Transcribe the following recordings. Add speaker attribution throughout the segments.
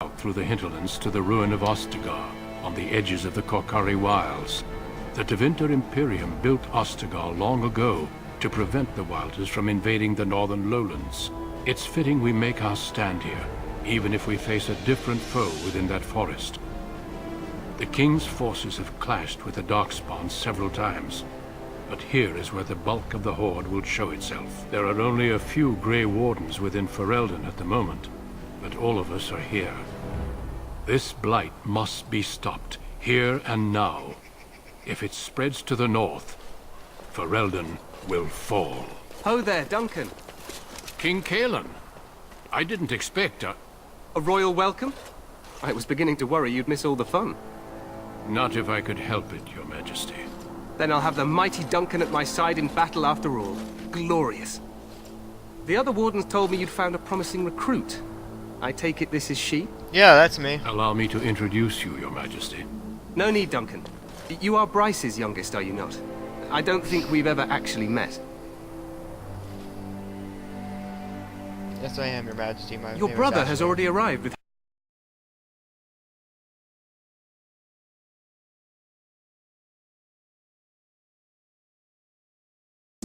Speaker 1: Out through the hinterlands to the ruin of Ostagar, on the edges of the Korkari Wilds. The Tevinter Imperium built Ostagar long ago to prevent the Wilders from invading the northern lowlands. It's fitting we make our stand here, even if we face a different foe within that forest. The King's forces have clashed with the Darkspawn several times, but here is where the bulk of the Horde will show itself. There are only a few Grey Wardens within Ferelden at the moment, but all of us are here. This blight must be stopped, here and now. If it spreads to the north, Ferelden will fall.
Speaker 2: Ho there, Duncan.
Speaker 1: King Kaelan, I didn't expect
Speaker 2: A royal welcome? I was beginning to worry you'd miss all the fun.
Speaker 1: Not if I could help it, Your Majesty.
Speaker 2: Then I'll have the mighty Duncan at my side in battle after all. Glorious. The other wardens told me you'd found a promising recruit. I take it this is she?
Speaker 3: Yeah, that's me.
Speaker 1: Allow me to introduce you, Your Majesty.
Speaker 2: No need, Duncan. You are Bryce's youngest, are you not? I don't think we've ever actually met.
Speaker 3: Yes, I am, Your Majesty.
Speaker 2: Your brother has already arrived with...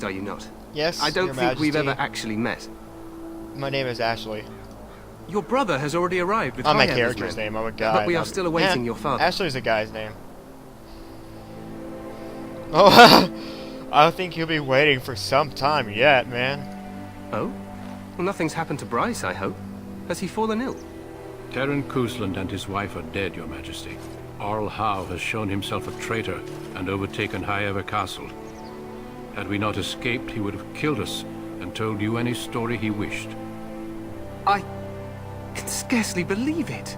Speaker 2: Are you not?
Speaker 3: Yes,
Speaker 2: I don't
Speaker 3: Your
Speaker 2: think we've
Speaker 3: Majesty.
Speaker 2: ever actually met.
Speaker 3: My name is Ashley.
Speaker 2: Your brother has already arrived with
Speaker 3: On my
Speaker 2: High-Ember's
Speaker 3: character's
Speaker 2: men.
Speaker 3: name, I'm a guy.
Speaker 2: But we are still awaiting your father.
Speaker 3: Ashley's a guy's name. Oh, I think he'll be waiting for some time yet, man.
Speaker 2: Oh? Well, nothing's happened to Bryce, I hope. Has he fallen ill?
Speaker 1: Terran Cousland and his wife are dead, Your Majesty. Arl Howe has shown himself a traitor and overtaken High-Ever Castle. Had we not escaped, he would have killed us and told you any story he wished.
Speaker 2: I can scarcely believe it.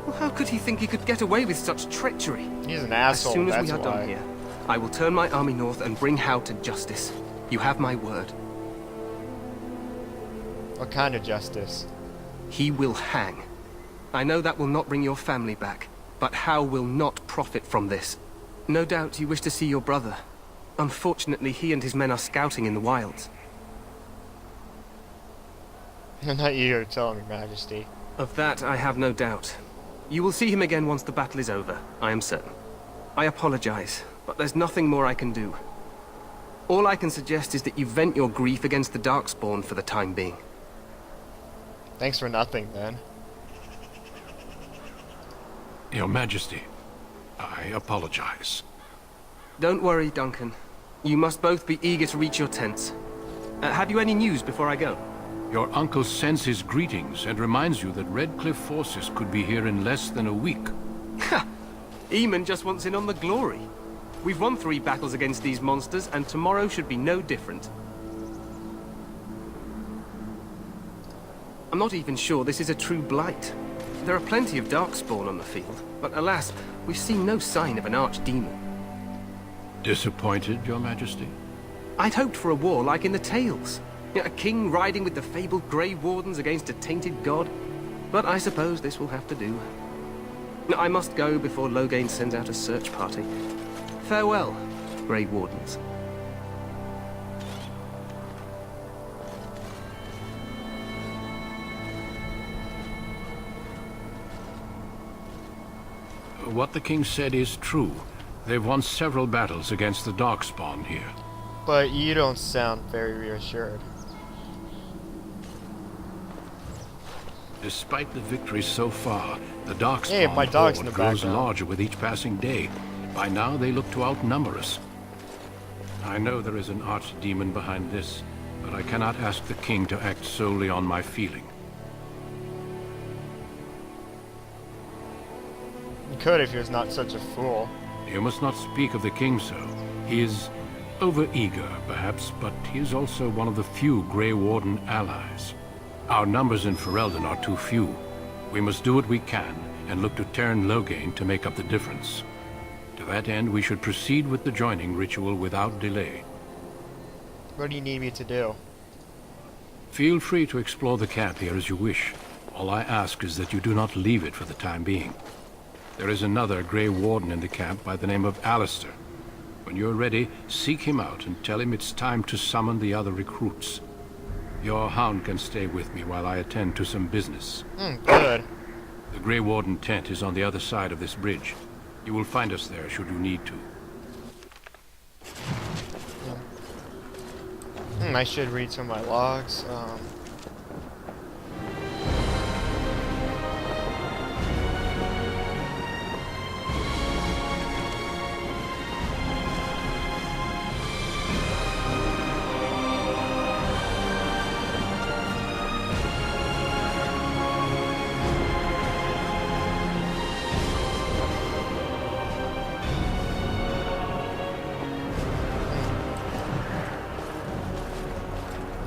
Speaker 2: Well, how could he think he could get away with such treachery?
Speaker 3: He's an asshole,
Speaker 2: As soon as
Speaker 3: that's
Speaker 2: we are
Speaker 3: why.
Speaker 2: done here, I will turn my army north and bring Howe to justice. You have my word.
Speaker 3: What kind of justice?
Speaker 2: He will hang. I know that will not bring your family back, but Howe will not profit from this. No doubt you wish to see your brother. Unfortunately, he and his men are scouting in the wilds.
Speaker 3: I'm not eager to tell him, Your Majesty.
Speaker 2: Of that, I have no doubt. You will see him again once the battle is over, I am certain. I apologize, but there's nothing more I can do. All I can suggest is that you vent your grief against the Darkspawn for the time being.
Speaker 3: Thanks for nothing, then.
Speaker 1: Your Majesty, I apologize.
Speaker 2: Don't worry, Duncan. You must both be eager to reach your tents. Have you any news before I go?
Speaker 1: Your uncle sends his greetings and reminds you that Redcliffe forces could be here in less than a week.
Speaker 2: Ha! Eamon just wants in on the glory. We've won 3 battles against these monsters, and tomorrow should be no different. I'm not even sure this is a true blight. There are plenty of Darkspawn on the field, but alas, we've seen no sign of an archdemon.
Speaker 1: Disappointed, Your Majesty?
Speaker 2: I'd hoped for a war like in the tales. A king riding with the fabled Grey Wardens against a tainted god. But I suppose this will have to do. I must go before Loghain sends out a search party. Farewell, Grey Wardens.
Speaker 1: What the king said is true. They've won several battles against the Darkspawn here.
Speaker 3: But you don't sound very reassured.
Speaker 1: Despite the victories so far, the Darkspawn
Speaker 3: Hey, my dog's in
Speaker 1: horde
Speaker 3: the
Speaker 1: grows
Speaker 3: background.
Speaker 1: larger with each passing day. By now, they look to outnumber us. I know there is an archdemon behind this, but I cannot ask the king to act solely on my feeling.
Speaker 3: You could if he was not such a fool.
Speaker 1: You must not speak of the king so. He is overeager, perhaps, but he is also one of the few Grey Warden allies. Our numbers in Ferelden are too few. We must do what we can, and look to Terran Loghain to make up the difference. To that end, we should proceed with the joining ritual without delay.
Speaker 3: What do you need me to do?
Speaker 1: Feel free to explore the camp here as you wish. All I ask is that you do not leave it for the time being. There is another Grey Warden in the camp by the name of Alistair. When you're ready, seek him out and tell him it's time to summon the other recruits. Your hound can stay with me while I attend to some business.
Speaker 3: Good.
Speaker 1: Grey Warden tent is on the other side of this bridge. You will find us there should you need to.
Speaker 3: I should read some of my logs. Oh,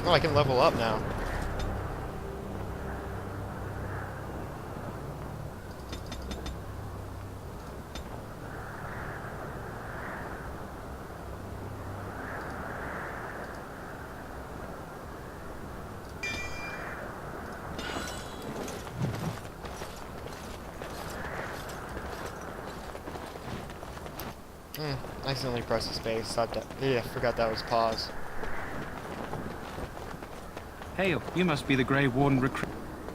Speaker 3: I can level up now. I accidentally pressed the space. Yeah, forgot that was pause.
Speaker 4: Hail, you must be the Grey Warden recruit.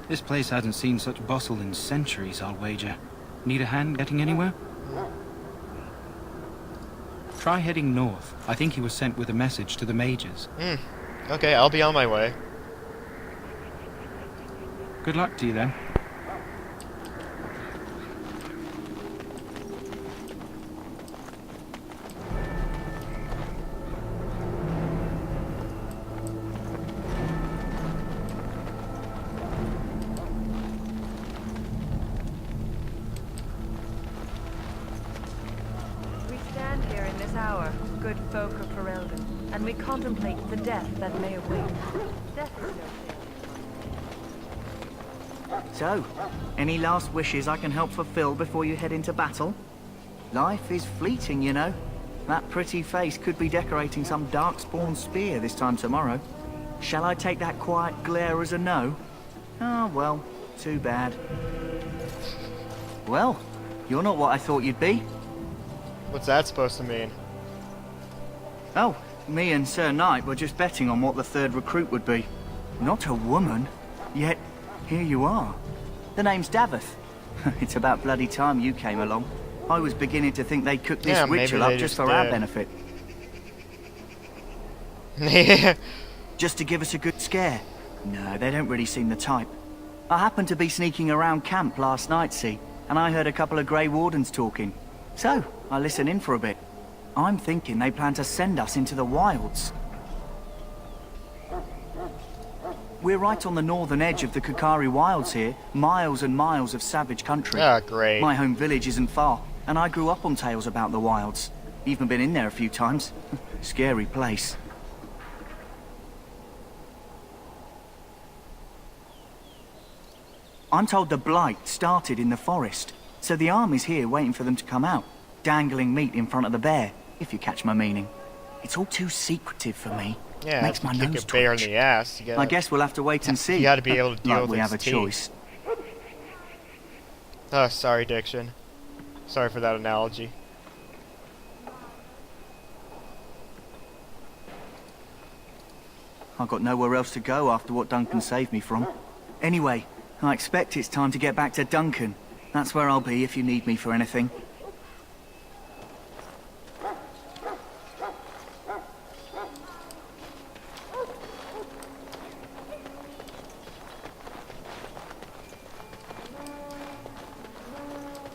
Speaker 4: This place hasn't seen such bustle in centuries, I'll wager. Need a hand getting anywhere? Try heading north. I think he was sent with a message to the mages.
Speaker 3: Okay, I'll be on my way.
Speaker 4: Good luck to you then.
Speaker 5: Good folk of Ferelden, and we contemplate the death that may await. Death is no sin.
Speaker 6: So, any last wishes I can help fulfill before you head into battle? Life is fleeting, you know. That pretty face could be decorating some darkspawn spear this time tomorrow. Shall I take that quiet glare as a no? Oh, well, too bad. Well, you're not what I thought you'd be.
Speaker 3: What's that supposed to mean?
Speaker 6: Oh, me and Sir Knight were just betting on what the third recruit would be. Not a woman, yet here you are. The name's Davith. It's about bloody time you came along. I was beginning to think they'd cook this ritual up just for our benefit. Just to give us a good scare. No, they don't really seem the type. I happened to be sneaking around camp last night, see, and I heard a couple of Grey Wardens talking. So, I listened in for a bit. I'm thinking they plan to send us into the wilds. We're right on the northern edge of the Kokari Wilds here, miles and miles of savage country.
Speaker 3: Ah, great.
Speaker 6: My home village isn't far, and I grew up on tales about the wilds. Even been in there a few times. Scary place. I'm told the Blight started in the forest, so the army's here waiting for them to come out, dangling meat in front of the bear, if you catch my meaning. It's all too secretive for me.
Speaker 3: Yeah,
Speaker 6: makes my
Speaker 3: kick
Speaker 6: nose
Speaker 3: a bear in
Speaker 6: twitch.
Speaker 3: the ass. You gotta,
Speaker 6: I guess we'll have to wait and see.
Speaker 3: You gotta be able to deal
Speaker 6: like
Speaker 3: with
Speaker 6: we have a
Speaker 3: its teeth.
Speaker 6: choice.
Speaker 3: Oh, sorry, Diction. Sorry for that analogy.
Speaker 6: I've got nowhere else to go after what Duncan saved me from. Anyway, I expect it's time to get back to Duncan. That's where I'll be if you need me for anything.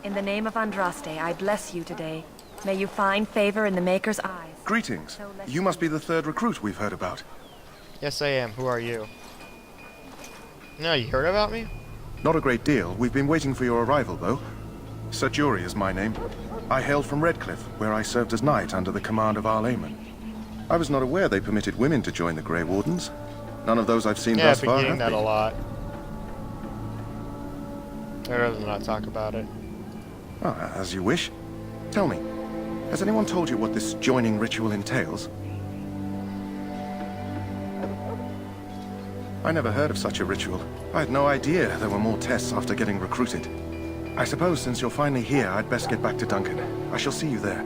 Speaker 5: In the name of Andraste, I bless you today. May you find favor in the Maker's eyes.
Speaker 7: Greetings. You must be the third recruit we've heard about.
Speaker 3: Yes, I am. Who are you? No, you heard about me?
Speaker 7: Not a great deal. We've been waiting for your arrival, though. Sir Jury is my name. I hail from Redcliffe, where I served as knight under the command of Arl Eamon. I was not aware they permitted women to join the Grey Wardens. None of those I've seen
Speaker 3: Yeah,
Speaker 7: thus
Speaker 3: I've been
Speaker 7: far
Speaker 3: getting
Speaker 7: have
Speaker 3: that a
Speaker 7: been.
Speaker 3: lot. I'd rather not talk about it.
Speaker 7: Oh, as you wish. Tell me, has anyone told you what this joining ritual entails? I never heard of such a ritual. I had no idea there were more tests after getting recruited. I suppose since you're finally here, I'd best get back to Duncan. I shall see you there.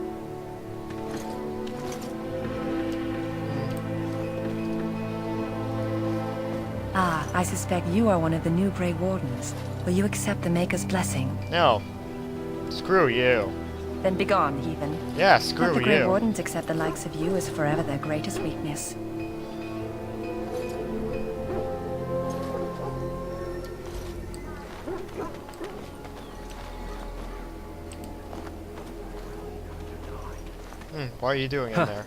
Speaker 5: Ah,
Speaker 8: I suspect you are one of the new Grey Wardens. Will you accept the Maker's blessing?
Speaker 3: No. Screw you.
Speaker 8: Then begone, heathen.
Speaker 3: Yeah,
Speaker 8: Let
Speaker 3: screw
Speaker 8: the Grey
Speaker 3: you.
Speaker 8: Wardens accept the likes of you as forever their greatest weakness.
Speaker 3: What are you doing in there?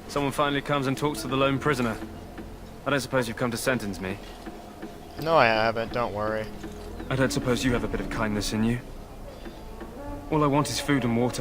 Speaker 2: Someone finally comes and talks to the lone prisoner. I don't suppose you've come to sentence me.
Speaker 3: No, I haven't. Don't worry.
Speaker 2: I don't suppose you have a bit of kindness in you. All I want is food and water.